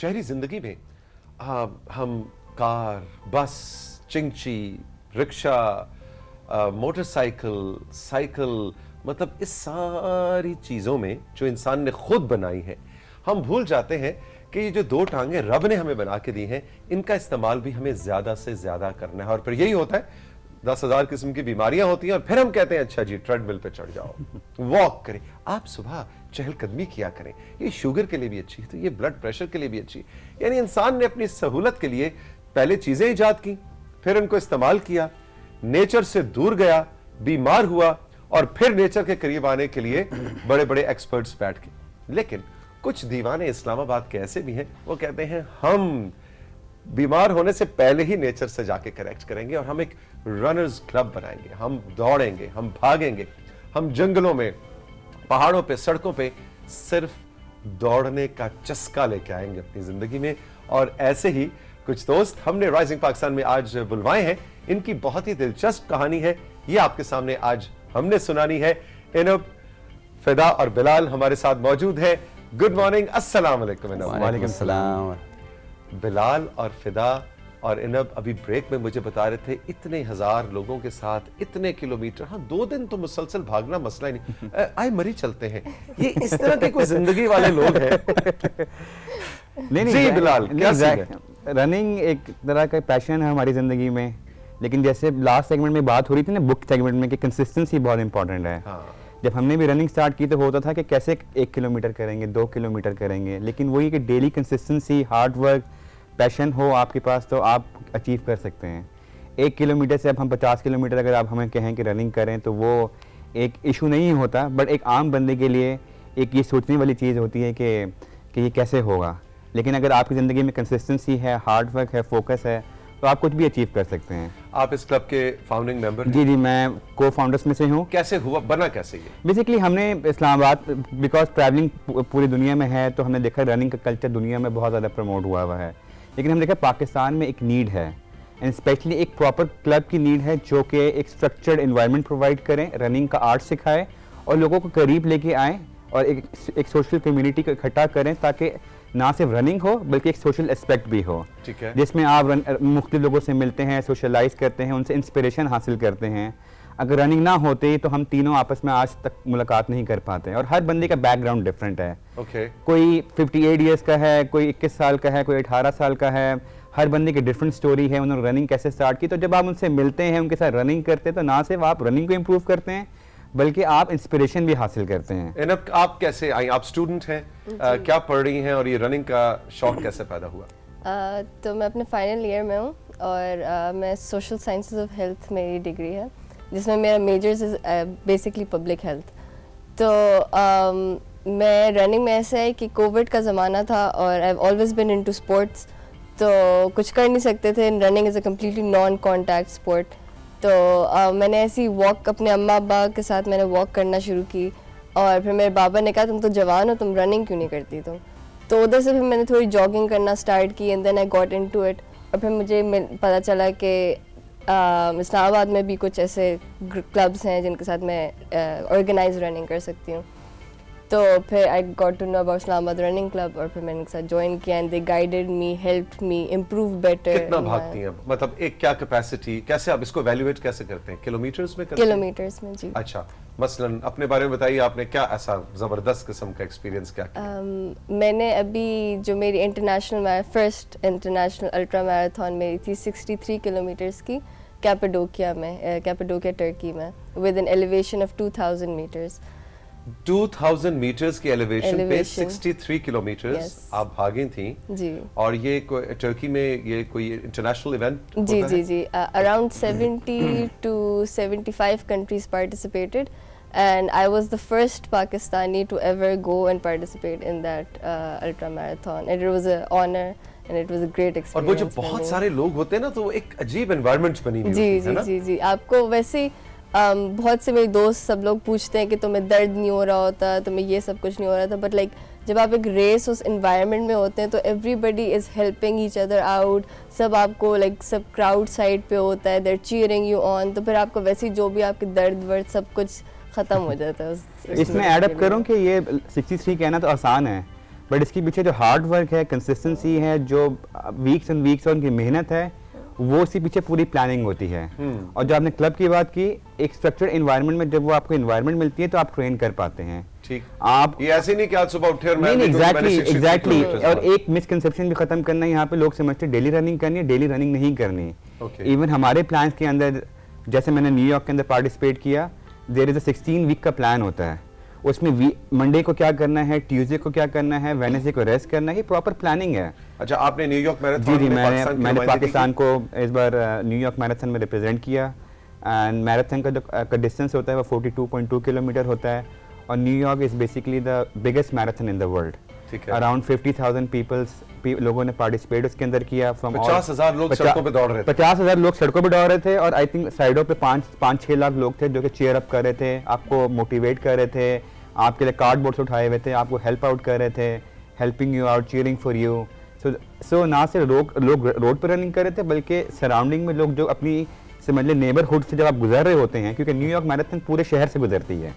शहरी ज़िंदगी में हम कार, बस, चिंची, रिक्शा, मोटरसाइकिल, साइकिल, मतलब इस सारी चीज़ों में जो इंसान ने खुद बनाई है, हम भूल जाते हैं कि ये जो दो टांगें रब ने हमें बना के दी हैं, इनका इस्तेमाल भी हमें ज़्यादा से ज़्यादा करना है। और फिर यही होता है, 10,000 किस्म की बीमारियां होती हैं और फिर हम कहते हैं अच्छा जी ट्रेडमिल पे चढ़ जाओ, वॉक करें। आप सुबह चहलकदमी किया करें, ये शुगर के लिए भी अच्छी है, तो ये ब्लड प्रेशर के लिए भी अच्छी है। यानी इंसान ने अपनी सहूलत के लिए पहले चीज़ें ईजाद की, फिर उनको इस्तेमाल किया, नेचर से दूर गया, बीमार हुआ, और फिर नेचर के करीब आने के लिए बड़े बड़े एक्सपर्ट्स बैठ गए। लेकिन कुछ दीवाने इस्लामाबाद के ऐसे भी हैं, वो कहते हैं हम बीमार होने से पहले ही नेचर से जाके करेक्ट करेंगे और हम एक रनर्स क्लब बनाएंगे, हम दौड़ेंगे, हम भागेंगे, हम जंगलों में, पहाड़ों पे, सड़कों पे सिर्फ दौड़ने का चस्का लेके आएंगे अपनी जिंदगी में। और ऐसे ही कुछ दोस्त हमने राइजिंग पाकिस्तान में आज बुलवाए हैं। इनकी बहुत ही दिलचस्प कहानी है, ये आपके सामने आज हमने सुनानी है। इनब, फिदा और बिलाल हमारे साथ मौजूद है। गुड मॉर्निंग, अस्सलाम वालेकुम इनब। वालेकुम सलाम। बिलाल और फिदा और इनब अभी ब्रेक में मुझे बता रहे थे इतने हजार लोगों के साथ इतने किलोमीटर, हाँ 2 दिन तो मुसलसल भागना मसला ही नहीं, आए मरी चलते हैं, ये इस तरह के कोई जिंदगी वाले लोग हैं। नहीं जी बिलाल, क्या सीन है? रनिंग एक तरह का पैशन है हमारी ज़िंदगी में, लेकिन जैसे लास्ट सेगमेंट में बात हो रही थी ना, बुक सेगमेंट में, कि कंसिस्टेंसी बहुत इंपॉर्टेंट है। हाँ। जब हमने भी रनिंग स्टार्ट की तो होता था कि कैसे 1 किलोमीटर करेंगे, 2 किलोमीटर करेंगे, लेकिन वही कि daily consistency, hard work, passion हो आपके पास तो आप अचीव कर सकते हैं। 1 किलोमीटर से अब हम 50 किलोमीटर अगर आप हमें कहें कि रनिंग करें तो वो एक इशू नहीं होता, बट एक आम बंदे के लिए एक ये सोचने वाली चीज़ होती है कि ये कैसे होगा। लेकिन अगर आपकी ज़िंदगी में कंसिस्टेंसी है, हार्ड वर्क है, फोकस है, तो आप कुछ भी अचीव कर सकते हैं। आप इस क्लब के फाउंडिंग मेंबर? जी जी, मैं को फाउंडर्स में से हूँ। कैसे हुआ, बना कैसे ये? बेसिकली हमने इस्लामाबाद, बिकॉज ट्रैवलिंग पूरी दुनिया में है, तो हमने देखा रनिंग का कल्चर दुनिया में बहुत ज़्यादा प्रमोट हुआ है, लेकिन हमने देखा पाकिस्तान में एक नीड है, एंड स्पेशली एक प्रॉपर क्लब की नीड है जो कि एक स्ट्रक्चर्ड एनवायरनमेंट प्रोवाइड करें, रनिंग का आर्ट सिखाए और लोगों को करीब लेके आएँ और एक सोशल कम्युनिटी को इकट्ठा करें, ताकि ना सिर्फ रनिंग हो बल्कि एक सोशल एस्पेक्ट भी हो, ठीक है, जिसमें आप मुख्तलिफ लोगों से मिलते हैं, सोशलाइज करते हैं, उनसे इंस्पिरेशन हासिल करते हैं। अगर रनिंग ना होती तो हम तीनों आपस में आज तक मुलाकात नहीं कर पाते, और हर बंदे का बैकग्राउंड डिफरेंट है। कोई 58 ईयर्स का है, कोई 21 साल का है, कोई 18 साल का है, हर बंदे की डिफरेंट स्टोरी है, उन्होंने रनिंग कैसे स्टार्ट की। तो जब आप उनसे मिलते हैं, उनके साथ रनिंग करते हैं, तो ना सिर्फ आप रनिंग को इम्प्रूव करते हैं बल्कि आप इंस्पिरेशन भी हासिल करते हैं। इनब, आप कैसे आई? आप स्टूडेंट हैं, क्या पढ़ रही हैं, और ये रनिंग का शौक कैसे पैदा हुआ? तो मैं अपने फाइनल ईयर में हूँ और मैं सोशल साइंसेज ऑफ हेल्थ मेरी डिग्री है, जिसमें मेरा measures is basically public health. तो मैं रनिंग में ऐसा है कि कोविड का ज़माना था और I have always been into sports, तो कुछ कर नहीं सकते थे। Running is a completely non contact sport. तो मैंने ऐसी वॉक अपने अम्मा अब्बा के साथ मैंने वॉक करना शुरू की, और फिर मेरे बाबा ने कहा तुम तो जवान हो, तुम रनिंग क्यों नहीं करती तुम। तो उधर से फिर मैंने थोड़ी जॉगिंग करना स्टार्ट की, and then I got into it. और फिर मुझे पता चला कि इस्लामाबाद में भी कुछ ऐसे क्लब्स हैं जिनके साथ मैं ऑर्गेनाइज रनिंग कर सकती हूँ। तो फिर I got to know about Islamabad running club, और फिर मैंने उनके साथ ज्वाइन किया, and they guided me, helped me improve better. कितना भागती हैं, मतलब एक क्या कैपेसिटी, कैसे आप इसको वैल्यूएट कैसे करते हैं? किलोमीटर्स में करते हैं? किलोमीटर्स में, जी। अच्छा, मसलन अपने बारे में बताइए, आपने क्या ऐसा जबरदस्त किस्म का एक्सपीरियंस क्या किया? मैंने अभी जो मेरी फर्स्ट इंटरनेशनल अल्ट्रा मैराथन मेरी थी 63 किलोमीटर्स की, कैपाडोकिया में, कैपाडोकिया टर्की में, with an elevation of 2000 metres. 2000 metres की एलिवेशन पे 63 किलोमीटर्स आप भागी थी जी। और ये टर्की में ये कोई इंटरनेशनल इवेंट जी जी जी, around 70 to 75 countries participated, and I was the first Pakistani to ever go and participate in that ultra marathon, and it was an honor and it was a great experience। और वो जो बहुत सारे लोग होते हैं ना, तो एक अजीब एनवायरनमेंट बनी हुई होती है ना? जी जी जी, आपको वैसे बहुत से मेरे दोस्त सब लोग पूछते हैं कि तुम्हें दर्द नहीं हो रहा होता, तुम्हें ये सब कुछ नहीं हो रहा था, बट लाइक जब आप एक रेस उस एनवायरनमेंट में होते हैं तो everybody is helping each other out, सब आपको लाइक सब क्राउड साइड पे होता है, देयर चीयरिंग यू ऑन, तो फिर आपको वैसे जो भी आपके दर्द वर्द सब कुछ ख़त्म हो जाता है। इसमें ऐड अप करूँ कि ये 63 कहना तो आसान है, बट इसके पीछे जो हार्ड वर्क है, कंसिस्टेंसी है, जो वीक्स एंड वीक्स और उनकी मेहनत है, वो इसके पीछे पूरी प्लानिंग होती है। और जो आपने क्लब की बात की, एक स्ट्रक्चर्ड एनवायरनमेंट में जब वो आपको एनवायरनमेंट मिलती है तो आप ट्रेन कर पाते हैं। ठीक, आप ये ऐसे नहीं कि आज सुबह उठे और नहीं एग्जैक्टली किलोमीटर और एक मिसकंसेप्शन भी खत्म करना है। यहाँ पे लोग समझते हैं डेली रनिंग करनी है, डेली रनिंग नहीं करनी। इवन हमारे प्लान्स के अंदर, जैसे मैंने न्यूयॉर्क के अंदर पार्टिसिपेट किया, देयर इज अ 16 वीक का प्लान होता है। उसमें मंडे को क्या करना है, ट्यूसडे को क्या करना है, वेडनेसडे को रेस्ट करना है, ये प्रॉपर प्लानिंग है। अच्छा, आपने न्यूयॉर्क मैराथन जी, में मैंने पाकिस्तान को इस बार न्यूयॉर्क मैराथन में रिप्रेजेंट किया। एंड मैराथन का जो डिस्टेंस होता है वो 42.2 किलोमीटर होता है। और New York is basically the biggest marathon in the world. Around 50,000 लोगों ने पार्टिसिपेट उसके अंदर किया। 50,000 लोग सड़कों पे दौड़ रहे थे। 50,000 लोग सड़कों पे दौड़ रहे थे और आई थिंक साइडों पे 5-6 लाख लोग थे जो कि चेयर अप कर रहे थे, आपको मोटिवेट कर रहे थे, आपके लिए कार्डबोर्ड्स उठाए हुए थे, आपको हेल्प आउट कर रहे थे, helping you out, cheering for you. So ना सिर्फ लोग रोड पर रनिंग कर रहे थे, बल्कि सराउंडिंग में लोग जो अपनी समझ ले नेबरहुड से जब आप गुजर रहे होते हैं, क्योंकि न्यूयॉर्क मैराथन पूरे शहर से गुजरती है।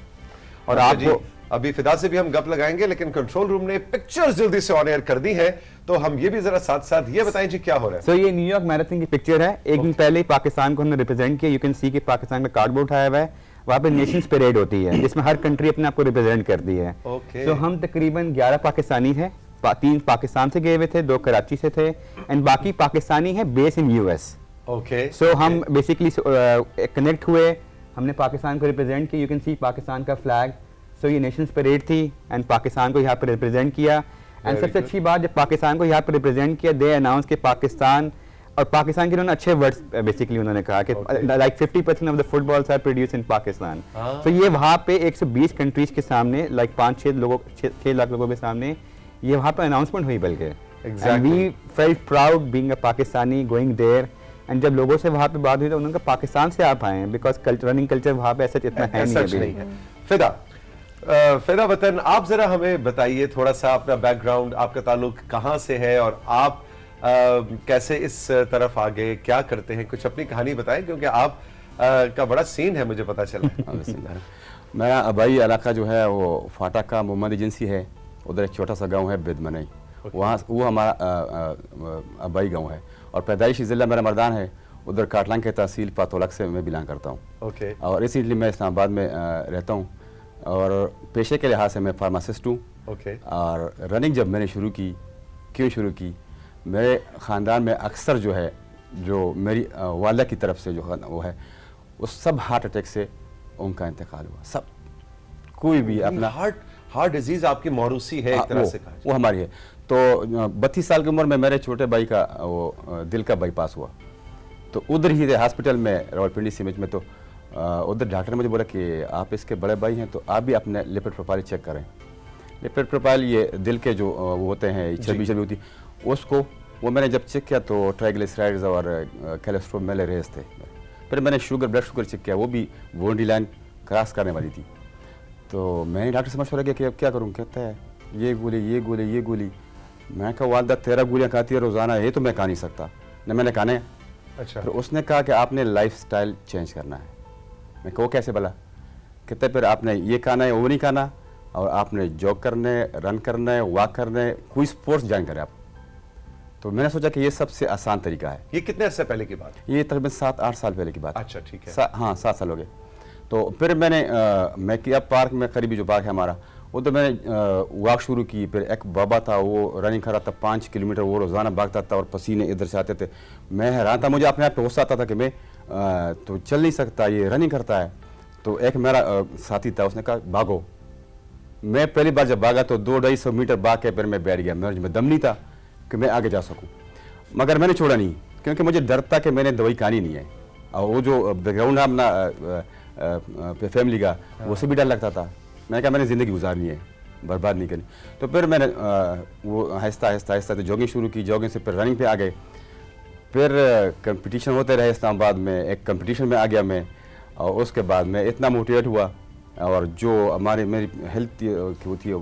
और आपको अभी फिदा से भी हम गप लगाएंगे, लेकिन कंट्रोल रूम ने पिक्चर्स जल्दी से ऑन एयर कर दी है, तो हम ये भी जरा साथ साथ ये बताएं जी क्या हो रहा है। सो ये न्यूयॉर्क मैराथन की पिक्चर है। एक दिन पहले ही पाकिस्तान को हमने रिप्रेजेंट किया। यू कैन सी कि पाकिस्तान का कार्डबोर्ड उठाया हुआ है, वहाँ पे नेशंस परेड होती है जिसमें हर कंट्री अपने आप को रिप्रेजेंट करती है। तो हम तकरीबन 11 पाकिस्तानी हैं, 3 पाकिस्तान से गए हुए थे, 2 कराची से थे, एंड बाकी पाकिस्तानी है बेस इन यूएस। सो हम बेसिकली कनेक्ट हुए, हमने पाकिस्तान को रिप्रेजेंट किया। यू कैन सी पाकिस्तान का फ्लैग। सो ये नेशंस परेड थी एंड पाकिस्तान को यहाँ पर रिप्रेजेंट किया। एंड सबसे अच्छी बात, जब पाकिस्तान को यहाँ पर रिप्रेजेंट किया, दे अनाउंस के पाकिस्तान, और पाकिस्तान के उन्होंने अच्छे वर्ड्स बेसिकली उन्होंने कहा कि like 50% of the footballs are produced in Pakistan. तो ये वहाँ पे 120 कंट्रीज के सामने, लाइक 5-6 लाख लोगों के सामने ये वहाँ पे अनाउंसमेंट हुई। बल्कि we felt proud being a Pakistani going there. And जब लोगों से वहाँ पे बात हुई तो उन्होंने कहा पाकिस्तान से आप आए हैं, बिकॉज रनिंग कल्चर वहाँ पे ऐसा इतना है नहीं। फिदा वतन, आप जरा हमें बताइए थोड़ा सा अपना बैकग्राउंड, आपका ताल्लुक कहाँ से है और आप कैसे इस तरफ आ गए, क्या करते हैं, कुछ अपनी कहानी बताएं, क्योंकि आप का बड़ा सीन है, मुझे पता चला। मेरा आबाई इलाका जो है वो फाटक का मोहम्मद एजेंसी है, उधर एक छोटा सा गांव है बेदमनई, वहाँ वो हमारा आबाई गांव है। और पैदाइशी ज़िला मेरा मर्दान है, उधर काटलांग के तहसील पातोलक से मैं बिलोंग करता हूँ। और रिसेंटली मैं इस्लामाबाद में रहता हूँ और पेशे के लिहाज से मैं फार्मासिस्ट हूँ। और रनिंग जब मैंने शुरू की, क्यों शुरू की, मेरे ख़ानदान में अक्सर जो है, जो मेरी वालिदा की तरफ से जो वो है, उस सब हार्ट अटैक से उनका इंतकाल हुआ। सब, कोई भी अपना हार्ट डिजीज आपकी मौरूसी है एक तरह से कहा, वो हमारी है। तो 32 साल की उम्र में मेरे छोटे भाई का वो दिल का बाईपास हुआ, तो उधर ही हॉस्पिटल में रावलपिंडी सीमेंट में। तो उधर डॉक्टर ने मुझे बोला कि आप इसके बड़े भाई हैं, तो आप भी अपने लिपिड प्रोफाइल चेक करें। लिपिड प्रोफाइल ये दिल के जो वो होते हैं, चर्बी होती, उसको वो मैंने जब चेक किया तो ट्राइग्लिसराइड्स और कोलेस्ट्रॉल मेरे रेस थे। फिर मैंने ब्लड शुगर चेक किया, वो भी बॉर्डरी लाइन क्रॉस करने वाली थी। तो मैंने डॉक्टर से मशवरा किया कि अब क्या करूँ। कहता है ये गोली। मैं कहा वालदा 13 गोलियाँ खाती है रोज़ाना, ये तो मैं खा नहीं सकता, न मैंने खाने। अच्छा। फिर उसने कहा कि आपने लाइफस्टाइल चेंज करना है। मैं कहा वो कैसे भला? कहते फिर आपने ये खाना है, वो नहीं खाना, और आपने जॉग करने, रन करने, वॉक करने, कोई स्पोर्ट्स ज्वाइन करें आप। तो मैंने सोचा कि ये सबसे आसान तरीका है। ये कितने अर्से पहले की बात है? ये तकरीबन 7-8 साल पहले की बात। अच्छा, ठीक है। हाँ, 7 साल हो गए। तो फिर मैं किया पार्क में, करीबी जो पार्क है हमारा, उधर मैंने वॉक शुरू की। फिर एक बाबा था, वो रनिंग कर रहा था 5 किलोमीटर, वो रोज़ाना भागता था और पसीने इधर से आते थे। मैं हैरान था, मुझे अपने आप पे गुस्सा आता था कि मैं तो चल नहीं सकता, ये रनिंग करता है। तो एक मेरा साथी था, उसने कहा भागो। मैं पहली बार जब भागा तो 200-250 मीटर भाग के फिर मैं बैठ गया। मेरे में दम नहीं था कि मैं आगे जा सकूं, मगर मैंने छोड़ा नहीं, क्योंकि मुझे डर था कि मैंने दवाई खानी नहीं है। और वो जो बैकग्राउंड है अपना फैमिली का, उससे भी डर लगता था। मैंने कहा मैंने ज़िंदगी गुजारनी है, बर्बाद नहीं करनी। तो फिर मैंने वो आहिस्ता तो जॉगिंग शुरू की। जॉगिंग से फिर रनिंग पे आ गए। फिर कंपटीशन होते रहे इस्लामाबाद में, एक कंपटीशन में आ गया मैं। और उसके बाद मैं इतना मोटिवेट हुआ, और जो मेरी हेल्थ की वो थी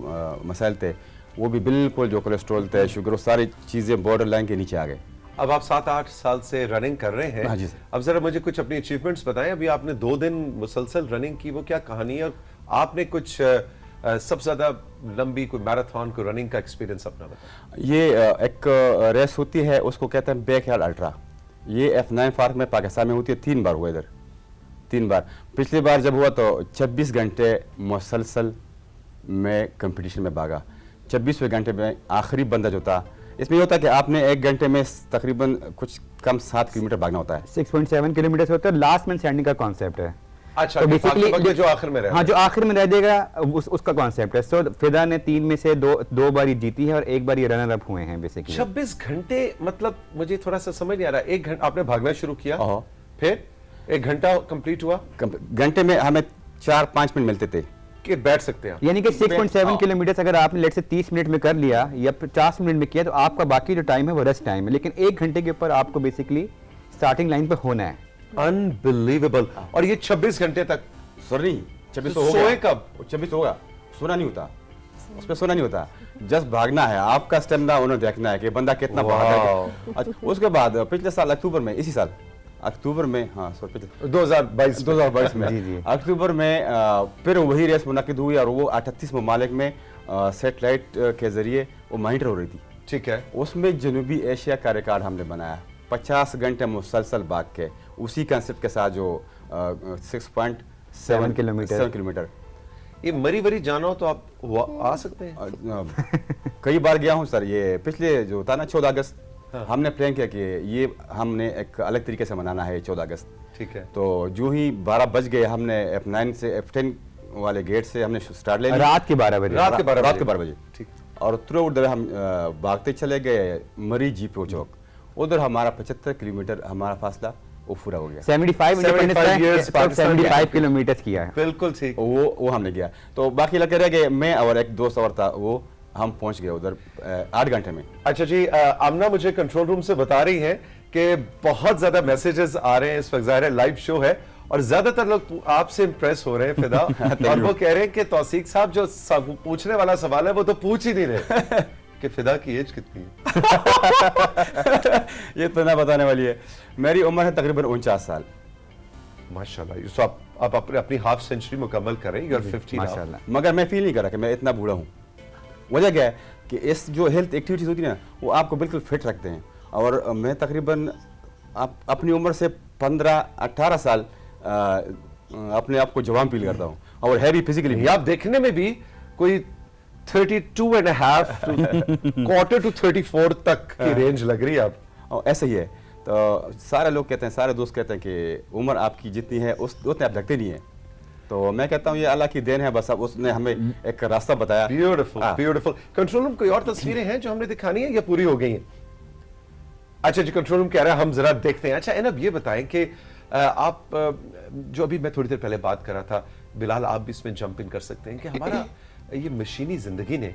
मसाइल थे, वो भी बिल्कुल, जो कोलेस्ट्रॉल थे, शुगर, वो सारी चीज़ें बॉर्डर लाइन के नीचे आ गए। अब आप 7-8 साल से रनिंग कर रहे हैं। हाँ जी सर। अब जरा मुझे कुछ अपनी अचीवमेंट्स बताएं। अभी आपने 2 दिन मुसलसल रनिंग की, वो क्या कहानी है? और आपने कुछ सबसे ज्यादा लंबी कोई मैराथन कोई रनिंग का एक्सपीरियंस अपना बताएं। ये एक रेस होती है, उसको कहते हैं बैकयार्ड अल्ट्रा। ये F9 पार्क में पाकिस्तान में होती है, 3 बार हुआ इधर, 3 बार। पिछली बार जब हुआ तो 26 घंटे मुसलसल में कंपटीशन में भागा। 26वें घंटे में आखिरी बंदा जो था, इसमें ये होता है कि आपने 1 घंटे में तकरीबन कुछ कम 7 किलोमीटर भागना होता है। 6.7 किलोमीटर होता है। लास्ट मैन स्टैंडिंग का कॉन्सेप्ट है। अच्छा, तो कि basically फालतू बंदे जो आखिर में रह हाँ, जो आखिर में रह जाएगा उसका कॉन्सेप्ट है। सो फिदा ने 3 में से दो बार ही जीती है और 1 बार ये रनर अप हुए हैं बेसिकली। 26 घंटे मतलब मुझे थोड़ा सा समझ नहीं आ रहा। 1 घंटा आपने भागना शुरू किया, हाँ। फिर 1 घंटा कंप्लीट हुआ घंटे में हमें 4-5 मिनट मिलते थे कि बैठ सकते हैं आप। यानी कि 6.7 हाँ। किलोमीटर अगर आपने लेट से 30 मिनट में कर लिया या 50 मिनट में किया तो आपका बाकी जो टाइम है वो रेस्ट टाइम है, लेकिन 1 घंटे के ऊपर आपको बेसिकली स्टार्टिंग लाइन पे होना है। अनबिलीवेबल। और ये 26 घंटे तक सर नहीं, 26 तो हो सोए गया। कब? 26 होगा, सोना नहीं होता उसमें, सोना नहीं होता, जस्ट भागना है। आपका स्टेमिना उन्हें देखना है कि बंदा कितना भागा है। अच्छा, उसके बाद पिछले साल अक्टूबर में, इसी साल अक्टूबर में, हाँ सॉरी 2022 में जी, जी। अक्टूबर में फिर वही रेस मुनाकिद हुई और वो 38 ममालिक में सेटेलाइट के जरिए वो मॉनिटर हो रही थी। ठीक है। उसमें जनूबी एशिया का रिकॉर्ड हमने बनाया 50 घंटे मुसलसल भाग के, उसी कंसेप्ट के साथ जो 6.7 किलोमीटर। ये मरी वरी जाना हो तो आप आ सकते हैं। कई बार गया हूँ सर। ये पिछले जो था ना 14 अगस्त, हमने प्लान किया कि ये हमने एक अलग तरीके से मनाना है 14 अगस्त। ठीक है। तो जो ही 12 बज गए, हमने F9 से F10 वाले गेट से हमने स्टार्ट ले लिया रात के 12 बजे। रात के 12 बजे। ठीक। और थ्रू आउट द हम भागते चले गए मरी जीपो चौक। उधर हमारा 75 किलोमीटर हमारा फासला वो पूरा हो गया। 75 years पाकिस्तान 75 किलोमीटर किया है। बिल्कुल ठीक। वो हमने किया। तो बाकी लगे रह गए, मैं और एक दोस्त और था, वो हम पहुंच गए उधर 8 घंटे में। अच्छा जी, आमना मुझे कंट्रोल रूम से बता रही हैं कि बहुत ज्यादा मैसेजेस आ रहे हैं इस वक्त। ज़ाहिर है लाइव शो है और ज्यादातर लोग आपसे इंप्रेस हो रहे हैं फिदा। और वो कह रहे हैं कि तौसीक साहब जो पूछने वाला सवाल है वो तो पूछ ही नहीं रहे कि फिदा की एज कितनी है। ये तो ना बताने वाली है। मेरी उम्र है तकरीबन 49 साल। माशाल्लाह। सो आप अपनी हाफ सेंचुरी मुकम्मल करें। यू आर 50 माशाल्लाह। मगर मैं फील नहीं कर रहा कि मैं इतना बूढ़ा हूँ। वजह क्या है कि इस जो हेल्थ एक्टिविटीज होती है ना, वो आपको बिल्कुल फिट रखते हैं। और मैं तकरीबन अपनी उम्र से 15-18 साल अपने आप को जवान फील करता हूँ और हैवी फिजिकली। आप देखने में भी कोई 32.5 क्वार्टर टू 34 तक की रेंज लग रही है आप। और ऐसे ही है। तो सारे लोग कहते हैं, सारे दोस्त कहते हैं कि उम्र आपकी जितनी है उतने आप लगते नहीं है। तो मैं कहता हूँ ये अल्लाह की देन है, बस अब उसने हमें एक रास्ता बताया। Beautiful beautiful. कंट्रोल रूम कोई और तस्वीरें हैं जो हमने दिखानी है या पूरी हो गई हैं? अच्छा जी, कंट्रोल रूम कह रहा है हम जरा देखते हैं। अच्छा एनब ये बताएं कि आप जो अभी मैं थोड़ी देर पहले बात कर रहा था, बिलाल आप भी इसमें जंप इन कर सकते हैं कि हमारा ये मशीनी जिंदगी ने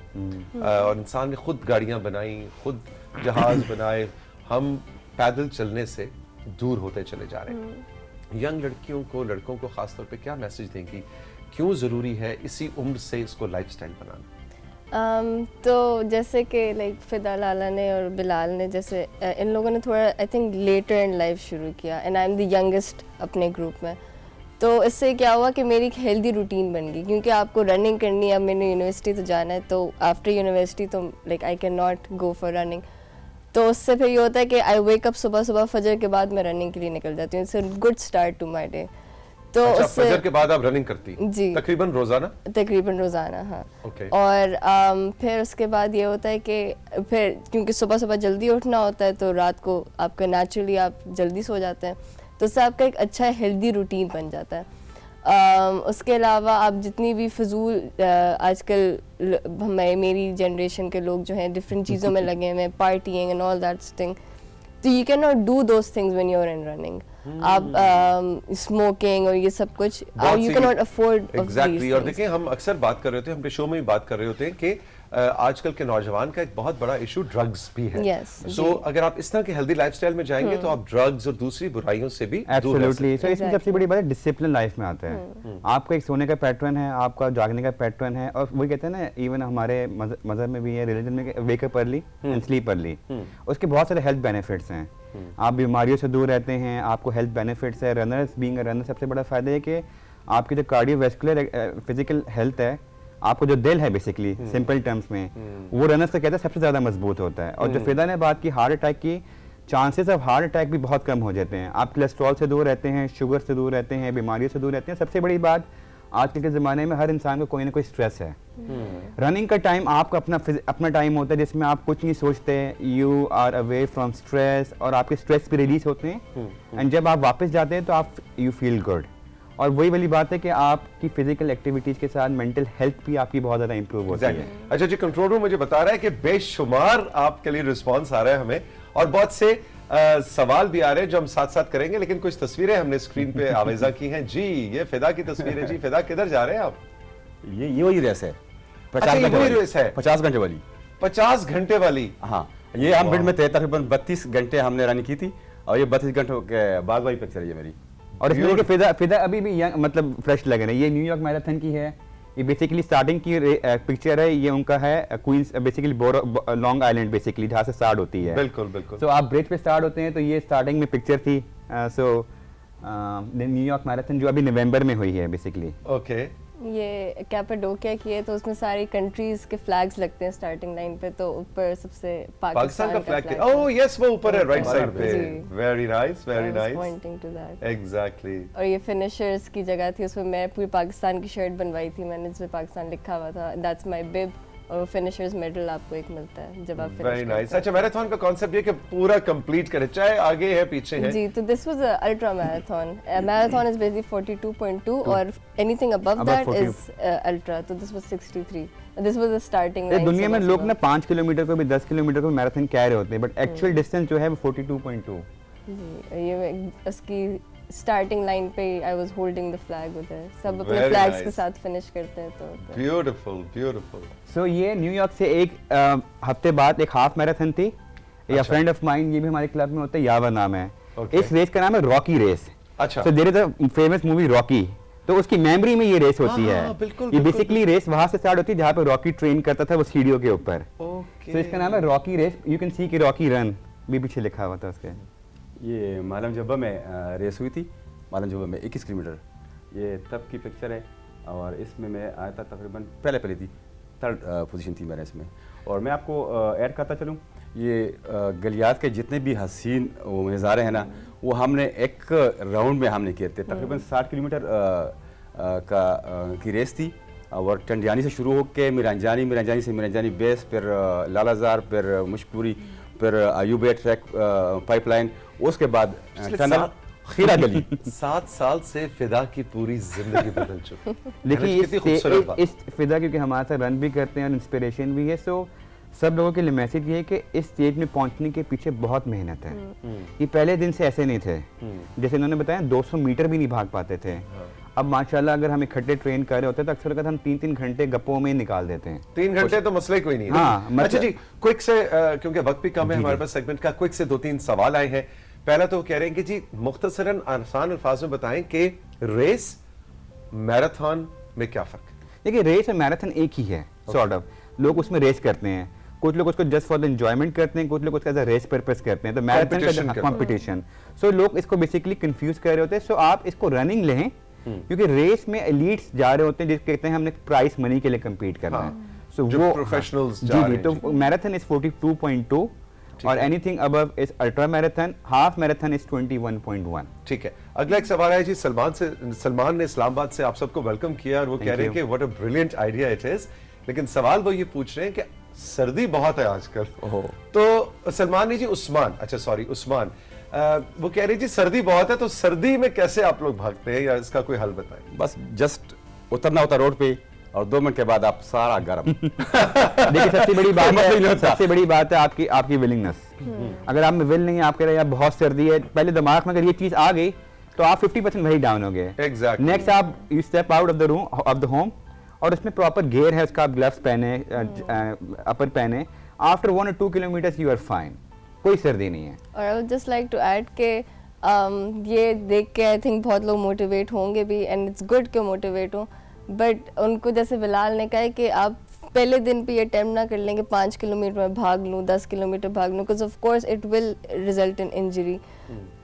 और इंसान ने खुद गाड़ियां बनाई, खुद जहाज बनाए, हम पैदल चलने से दूर होते चले जा रहे हैं। यंग लड़कियों को, लड़कों को खासतौर पे क्या मैसेज देंगी, क्यों ज़रूरी है इसी उम्र से इसको लाइफस्टाइल बनाना? तो जैसे कि लाइक फिदा लाला ने और बिलाल ने, जैसे इन लोगों ने थोड़ा I think later in life शुरू किया and I am the youngest अपने ग्रुप में। तो इससे क्या हुआ कि मेरी एक हेल्दी रूटीन बन गई, क्योंकि आपको रनिंग करनी है। अब मैंने यूनिवर्सिटी तो जाना है, तो आफ्टर यूनिवर्सिटी तो like I can not go for running. तो उससे फिर ये होता है कि आई वेक अप सुबह फजर के बाद मैं रनिंग के लिए निकल जाती हूँ। It's a good start to my day. तो अच्छा, उससे फजर के बाद आप रनिंग करती? जी, तकरीबन रोजाना? तकरीबन रोज़ाना, हाँ। Okay. और फिर उसके बाद ये होता है कि फिर क्योंकि सुबह जल्दी उठना होता है, तो रात को आपका नेचुरली आप जल्दी सो जाते हैं, तो उससे आपका एक अच्छा हेल्दी रूटीन बन जाता है। उसके अलावा आप जितनी भी फजूल आजकल मेरी जनरेशन के लोग जो हैं डिफरेंट चीज़ों में लगे हुए हैं, parting and all that thing, तो you can not do those things when you are in running. आप स्मोकिंग और ये सब कुछ you can not afford exactly. और देखिए हम अक्सर बात कर रहे होते हैं, हमने शो में भी बात कर रहे होते हैं कि आजकल के नौजवान का एक बहुत बड़ा इशू ड्रग्स भी है। Yes, सो अगर आप इस तरह के हेल्दी लाइफस्टाइल में जाएंगे तो आप ड्रग्स और दूसरी बुराइयों से भी दूर रह एब्सोल्युटली। सकते तो इसमें सबसे बड़ी बात है डिसिप्लिन लाइफ में आता है। आपका एक सोने का पैटर्न है, आपका जागने का पैटर्न है, और वही कहते हैं ना, इवन हमारे मजहब में भी है, रिलीजन में, wake up early and sleep early. उसके बहुत सारे हेल्थ बेनिफिट्स हैं। आप बीमारियों से दूर रहते हैं, आपको हेल्थ बेनिफिट्स है। रनर्स बीइंग अ रनर सबसे बड़ा फायदा है कि आपकी जो कार्डियोवैस्कुलर फिजिकल हेल्थ है आपको जो दिल है बेसिकली सिंपल टर्म्स में वो रनर्स का कहते हैं सबसे ज़्यादा मजबूत होता है। और जो फिदा ने बात की हार्ट अटैक की, चांसेस ऑफ हार्ट अटैक भी बहुत कम हो जाते हैं। आप कोलेस्ट्रॉल से दूर रहते हैं, शुगर से दूर रहते हैं, बीमारियों से दूर रहते हैं। सबसे बड़ी बात आजकल के ज़माने में हर इंसान को कोई ना कोई स्ट्रेस है। रनिंग का टाइम आपका अपना टाइम होता है जिसमें आप कुछ नहीं सोचते, you are away from stress और आपके स्ट्रेस भी रिलीज होते हैं। एंड जब आप वापस जाते हैं तो आप यू फील गुड। और वही वाली बात है कि आपकी फिजिकल एक्टिविटीज के साथ मेंटल हेल्थ भी आपकी बहुत ज़्यादा इंप्रूव होती है। अच्छा जी, कंट्रोल रूम मुझे बता रहा है कि बेशुमार आपके लिए रिस्पॉन्स आ रहा है हमें, और बहुत से सवाल भी आ रहे हैं जो हम साथ साथ करेंगे, लेकिन कुछ तस्वीरें हमने स्क्रीन पे आवेजा की हैं। जी, ये फिदा की तस्वीर है जी। फिदा, किधर जा रहे हैं आप? ये वही रेस है, अच्छा, ये वही रेस है 50 घंटे वाली। 50 घंटे वाली? हाँ, ये हम बिड में थे, तकरीबन 32 घंटे हमने रनिंग की थी, और ये 32 घंटों के बाद वाली पिक्चर है ये मेरी। और इसमें देखिए फिदा अभी भी यंग, मतलब फ्रेश लग रहे हैं। ये न्यूयॉर्क मैराथन की है, ये बेसिकली स्टार्टिंग की पिक्चर है। ये उनका है Queens, basically long island basically, जहाँ से स्टार्ट होती है। बिल्कुल बिल्कुल। तो आप ब्रिज पे स्टार्ट होते हैं, तो ये स्टार्टिंग में पिक्चर थी। सो न्यूयॉर्क मैराथन जो अभी नवंबर में हुई है बेसिकली। ओके। ये कैपाडोकिया की है, तो उसमें सारी कंट्रीज के फ्लैग्स लगते हैं स्टार्टिंग लाइन पे। तो ऊपर सबसे पाकिस्तान का फ्लैग। ओह यस, वो ऊपर है राइट साइड पे। जी। Very nice, very nice. Pointing to that. Exactly. और ये फिनिशर्स की जगह थी, उसमें मैं पूरी पाकिस्तान की शर्ट बनवाई थी मैंने, जिसमें पाकिस्तान लिखा हुआ था, दैट्स माय बिब। और फिनिशर्स मेडल आपको एक मिलता है जब आप वेरी नाइस। अच्छा, मैराथन का कॉन्सेप्ट ये कि पूरा कंप्लीट करे, चाहे आगे है पीछे है। जी, तो this was a ultra marathon. Marathon is basically 42.2 और anything above that is ultra. तो this was 63। This was the starting line. दुनिया में लोग ना 5 किलोमीटर को भी 10 किलोमीटर को मैराथन कह रहे होते हैं, बट एक्चुअल डिस्टेंस जो है वो 42.2। जी, ये उसकी स्टार्टिंग लाइन पे I was holding the flag उधर। सब अपने Very फ्लैग्स nice. के साथ फिनिश करते हैं। तो ब्यूटीफुल ब्यूटीफुल। सो ये न्यूयॉर्क से एक हफ्ते बाद एक हाफ मैराथन थी। या फ्रेंड ऑफ माइन, ये भी हमारे क्लब में होता है, यावा नाम है। Okay. इस रेस का नाम है रॉकी रेस। अच्छा। So there is a famous movie Rocky, तो उसकी मेमोरी में ये रेस होती है। बिल्कुल, ये बिल्कुल, बेसिकली रेस वहां से स्टार्ट होती है जहाँ पे रॉकी ट्रेन करता था वो सीढ़ियों के ऊपर। ओके। सो इसका नाम है Rocky race. You can see कि रॉकी रन भी पीछे लिखा हुआ था उसके। ये मालम जब्बा में रेस हुई थी, मालम जब्बा में 21 किलोमीटर। ये तब की पिक्चर है, और इसमें मैं आया था तकरीबन पहले थी, 3rd पोजीशन थी मेरे इसमें। और मैं आपको ऐड करता चलूँ, ये गलियात के जितने भी हसीन वो नज़ारे हैं ना, वो हमने एक राउंड में हमने किए थे। तकरीबन 60 किलोमीटर की रेस थी, और टंडियानी से शुरू होकर मिरांजानी से मिरांजानी बेस, फिर लालाजार, फिर मुशपुरी, फिर अयूबे ट्रैक पाइपलाइन, उसके बाद टनल खीरा गली। 7 साल से फिदा की पूरी जिंदगी बदल चुकी। देखिए कितनी खूबसूरत बात। इस फिदा क्योंकि हमारे साथ रन भी करते हैं और इंस्पिरेशन भी है। सो सब लोगों के लिए मैसेज ये है कि इस स्टेज में पहुंचने के पीछे बहुत मेहनत है। ये पहले दिन से ऐसे नहीं थे। जैसे इन्होंने बताया 200 मीटर भी नहीं भाग पाते थे। अब माशाल्लाह अगर हम इकट्ठे ट्रेन कर रहे होते तो अक्सर हम 3-3 घंटे गप्पों में निकाल देते हैं। 3 घंटे तो मसले कोई नहीं है। हाँ, अच्छा जी, क्विक से क्योंकि वक्त भी कम है हमारे पास सेगमेंट का, क्विक से 2-3 सवाल आए हैं। पहला तो कह रहे हैं कि जी मुख्तसरन आसान अल्फाज में बताएं कि रेस मैराथन में क्या फर्क है? देखिए रेस और मैराथन एक ही है सॉर्ट ऑफ। लोग उसमें रेस करते हैं, कुछ लोग उसको जस्ट फॉर द एंजॉयमेंट करते हैं, कुछ लोग उसका एज अ रेस पर्पस करते हैं। तो मैराथन का कंपटीशन। सो लोग इसको बेसिकली कंफ्यूज कर रहे होते हैं। सो आप इसको रनिंग लें, क्योंकि रेस में एलिट्स जा रहे होते हैं जिसको कहते हैं हमने प्राइस मनी के लिए कम्पीट करना है। सो वो प्रोफेशनल्स जी जी, तो मैराथन इज 42.2 और anything above is ultra marathon, half marathon is 21.1। ठीक है, अगला एक सवाल है जी सलमान ने इस्लामाबाद से आप सबको वेलकम किया, और वो कह रहे हैं कि what a brilliant idea it is. लेकिन सवाल वो ये पूछ रहे हैं कि सर्दी बहुत है आजकल। तो सलमान जी उस्मान वो कह रहे हैं जी सर्दी बहुत है, तो सर्दी में कैसे आप लोग भागते हैं, या इसका कोई हल बताएं? बस जस्ट उतरना होता रोड पे, और 2 मिनट के बाद आप सारा गर्म। देखिए सबसे बड़ी बात है आपकी विलिंगनेस। अगर आप में विल नहीं है, आप कह रहे हैं यार बहुत सर्दी है, पहले दिमाग में अगर ये चीज आ गई तो आप 50% वही डाउन हो गए। Exactly. नेक्स्ट आप you step out of the home, और उसमें प्रॉपर गियर है उसका, आप ग्लव्स पहने, अपर पहने। आफ्टर 1 or 2 किलोमीटर यू आर फाइन, कोई सर्दी नहीं है। और I would just like to add के ये देख के आई थिंक बहुत लोग मोटिवेट होंगे भी, एंड इट्स गुड कि मोटिवेट हो, बट उनको जैसे बिलाल ने कहा है कि आप पहले दिन पे ये अटेम्प्ट ना कर लेंगे 5 किलोमीटर में भाग लूँ, 10 किलोमीटर भाग लूँ, because of course it will result in injury.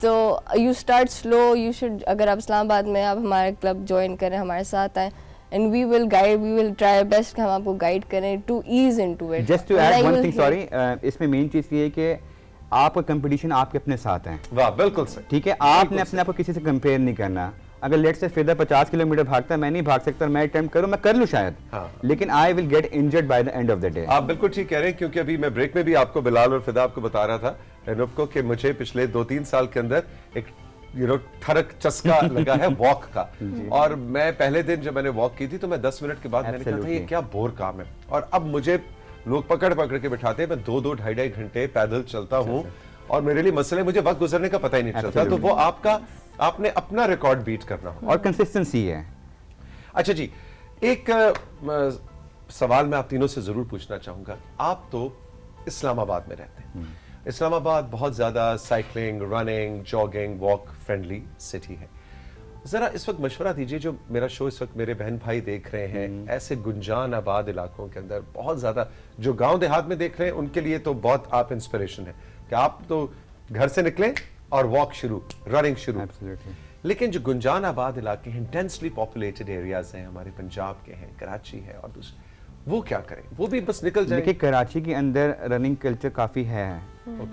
तो you start slow, you should, अगर आप इस्लामाबाद में आप हमारे क्लब ज्वाइन करें, हमारे साथ आए, and we will try our best कि हम आपको guide करें to ease into it. Just to And I add one will thing help. Sorry, इसमें मेन चीज़ ये है कि आपका कंपटीशन आपके अपने साथ है, वाह बिल्कुल सही। ठीक है। आपने अपने आप को किसी से कंपेयर नहीं करना। अगर लेट से फिदा 50 किलोमीटर भागता है, मैं नहीं भाग सकता, मैं अटेम्प्ट करूं, मैं कर लूं शायद, हाँ। लेकिन I will get injured by the end of the day. आप बिल्कुल ठीक कह रहे हैं, क्योंकि अभी मैं ब्रेक में भी आपको बिलाल और फिदा आपको बता रहा था अनूप को कि मुझे पिछले 2-3 साल के अंदर एक ठरक चस्का लगा है वॉक का। और मैं पहले दिन जब मैंने वॉक की थी तो मैं 10 मिनट के बाद मैंने कहा था ये क्या बोर काम है, और अब मुझे लोग पकड़ पकड़ के बिठाते हैं, मैं 2-2 ढाई घंटे पैदल चलता हूँ और मेरे लिए मसले मुझे वक्त गुजरने का पता ही नहीं चलता। तो वो आपने अपना रिकॉर्ड बीट करना हो और कंसिस्टेंसी है। अच्छा जी, एक सवाल मैं आप तीनों से जरूर पूछना चाहूंगा। आप तो इस्लामाबाद में रहते हैं, इस्लामाबाद बहुत ज्यादा cycling, running, jogging, walk friendly city है। जरा इस वक्त मशवरा दीजिए, जो मेरा शो इस वक्त मेरे बहन भाई देख रहे हैं, ऐसे गुंजान आबाद इलाकों के अंदर बहुत ज्यादा, जो गांव देहात में देख रहे हैं उनके लिए तो बहुत आप इंस्पिरेशन है कि आप तो घर से निकलें और वॉक शुरू, रनिंग शुरू। Absolutely. लेकिन जो गुंजान आबाद इलाके हैं, डेंसली पॉपुलेटेड एरियाज हैं, हमारे पंजाब के हैं, कराची है और दूसरे, वो क्या करें? वो भी बस निकल जाए? देखिए कराची के अंदर रनिंग कल्चर काफ़ी है,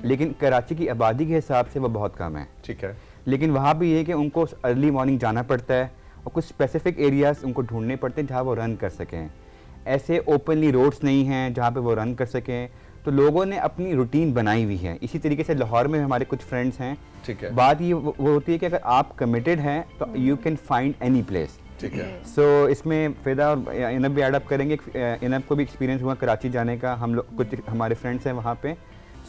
लेकिन कराची की आबादी के हिसाब से वो बहुत कम है। ठीक है। लेकिन वहाँ भी ये है कि उनको अर्ली मॉर्निंग जाना पड़ता है और कुछ स्पेसिफिक एरियाज उनको ढूंढने पड़ते हैं जहाँ वो रन कर सकें। ऐसे ओपनली रोड्स नहीं हैं जहाँ पे वो रन कर सकें, तो लोगों ने अपनी रूटीन बनाई हुई है। इसी तरीके से लाहौर में हमारे कुछ फ्रेंड्स हैं। ठीक है। बात ये वो होती है कि अगर आप कमिटेड हैं तो you can find any place. ठीक है। सो इसमें फिदा और इनब भी एड अप करेंगे। इनब को भी एक्सपीरियंस हुआ कराची जाने का, हम लोग कुछ हमारे फ्रेंड्स हैं वहाँ पे,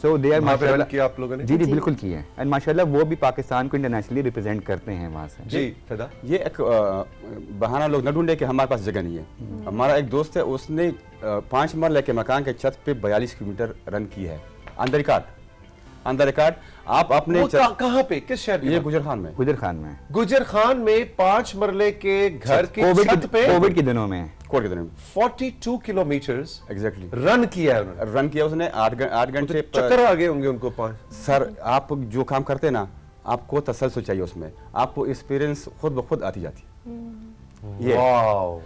सो दे आर माशाल्लाह किया आप लोगों ने? जी बिल्कुल किए हैं, एंड माशाल्लाह वो भी पाकिस्तान को इंटरनेशनली रिप्रेजेंट करते हैं वहाँ से। जी फिदा, ये एक बहाना लोग न ढूंढे कि हमारे पास जगह नहीं है। हमारा एक दोस्त है, उसने 5 मरले के मकान के छत पे 42 किलोमीटर रन की है, अंदर रिकॉर्ड। आप अपने कहाँ पे, किस शहर में? ये गुजर में। गुजर खान में 5 मरले के घर की छत पे कोविड के दिनों में 42 किलोमीटर्स एग्जैक्टली रन किया है उन्होंने। रन किया उसने 8 घंटे। चक्कर आ गए होंगे उनको 5। सर आप जो काम करते हैं ना, आपको तसल्सल चाहिए उसमें, आपको एक्सपीरियंस खुद ब खुद आती जाती है। ये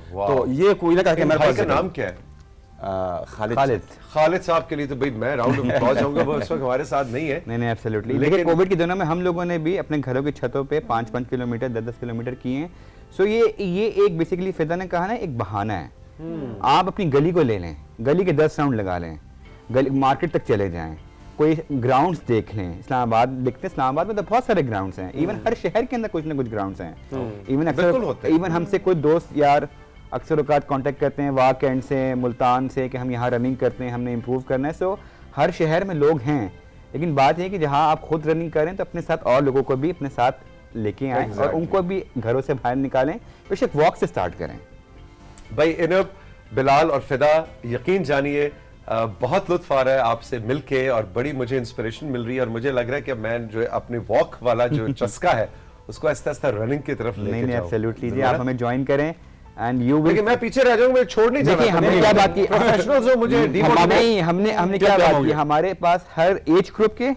तो ये कोई ना कहे मेरे भाई पास का नाम क्या है? खालिद साहब के लिए तो भाई मैं राउंड ऑफ अप्लॉज जाऊंगा, वो इस वक्त हमारे साथ नहीं है। नहीं एब्सोल्युटली। लेकिन कोविड के दिनों में हम लोगों ने भी अपने घरों की छतों पे 5-5 किलोमीटर 10-10 किलोमीटर किए हैं। सो ये एक बेसिकली फिदा ने कहा ना, एक बहाना है। आप अपनी गली को ले लें, गली के 10 राउंड लगा लें, गली मार्केट तक चले जाएं, कोई ग्राउंड्स देख लें। इस्लामाबाद देखते हैं, इस्लामाबाद में तो बहुत सारे ग्राउंड्स हैं, इवन हर शहर के अंदर कुछ ना कुछ ग्राउंड्स हैं। इवन हमसे कोई दोस्त यार अक्सर औकात कांटेक्ट करते हैं वाक एंड से, मुल्तान से, कि हम यहाँ रनिंग करते हैं, हमने इम्प्रूव करना है। सो हर शहर में लोग हैं, लेकिन बात यह है कि जहाँ आप खुद रनिंग करें तो अपने साथ और लोगों को भी अपने साथ लेके आएं और उनको भी घरों से बाहर निकालें। बेशक वॉक से स्टार्ट करें। भाई इनब, बिलाल और फिदा, यकीन जानिए बहुत लुत्फ आ रहा है आपसे मिलके और बड़ी मुझे इंस्पिरेशन मिल रही है, और मुझे लग रहा है कि मैं जो अपने वॉक वाला जो चस्का है उसको आहिस्ता आहिस्ता रनिंग की तरफ लेके जाऊं। एब्सोल्युटली जी, आप हमें ज्वाइन करें एंड यू विल। लेकिन मैं पीछे रह जाऊंगा, मैं छोड़ नहीं जाना। हमने क्या बात की, प्रोफेशनल्स हो, मुझे नहीं, हमने क्या बात की, हमारे पास हर एज ग्रुप के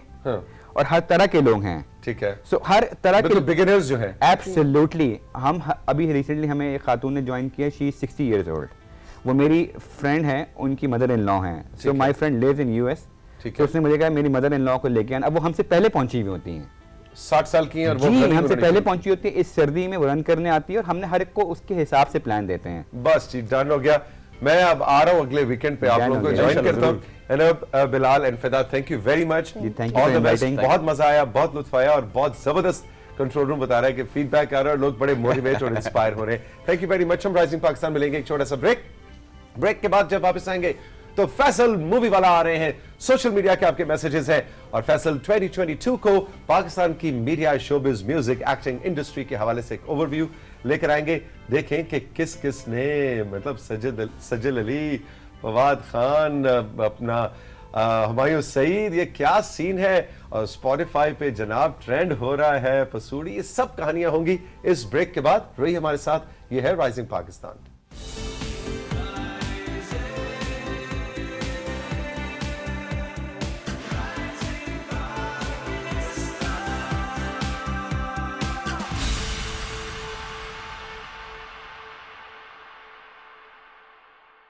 और हर तरह के लोग हैं। ठीक है। सो हर तरह के बिगिनर्स जो हैं। एब्सोल्युटली। हम अभी रिसेंटली हमें एक खातून ने ज्वाइन किया, शी इज 60 years old। वो मेरी फ्रेंड है, उनकी मदर इन लॉ हैं। So my friend lives in US. तो उसने मुझे कहा मेरी मदर इन लॉ को लेके आना। अब वो हमसे पहले पहुंची हुई होती हैं, 60 साल की हैं, और वो हमसे पहले पहुंची होती है। इस सर्दी में वो रन करने आती है और हमने हर एक को उसके हिसाब से प्लान देते हैं। बस जी, डन हो गया। मैं अब आ रहा हूं अगले वीकेंड पे, आप लोगों को ज्वाइन करता हूं। इनब, बिलाल एंड फिदा, thank you very much, all the best. बहुत मजा आया, बहुत लुत्फ आया, और बहुत जबरदस्त कंट्रोल रूम बता रहा है कि फीडबैक आ रहा है, लोग बड़े मोटिवेट और इंस्पायर हो रहे हैं। Thank you very much. हम राइजिंग पाकिस्तान मिलेंगे एक छोटा सा ब्रेक के बाद। जब वापस आएंगे तो फैसल मूवी वाला आ रहे हैं, सोशल मीडिया के आपके मैसेजेस हैं, और फैसल 2022 को पाकिस्तान की media, showbiz, music, acting industry के हवाले से एक ओवरव्यू लेकर आएंगे। देखें कि किस किस ने, मतलब सजल अली, फवाद खान, अपना हुमायूं सईद, ये क्या सीन है, और स्पॉटिफाई पे जनाब ट्रेंड हो रहा है पसूड़ी, ये सब कहानियां होंगी इस ब्रेक के बाद। रही हमारे साथ, ये है राइजिंग पाकिस्तान।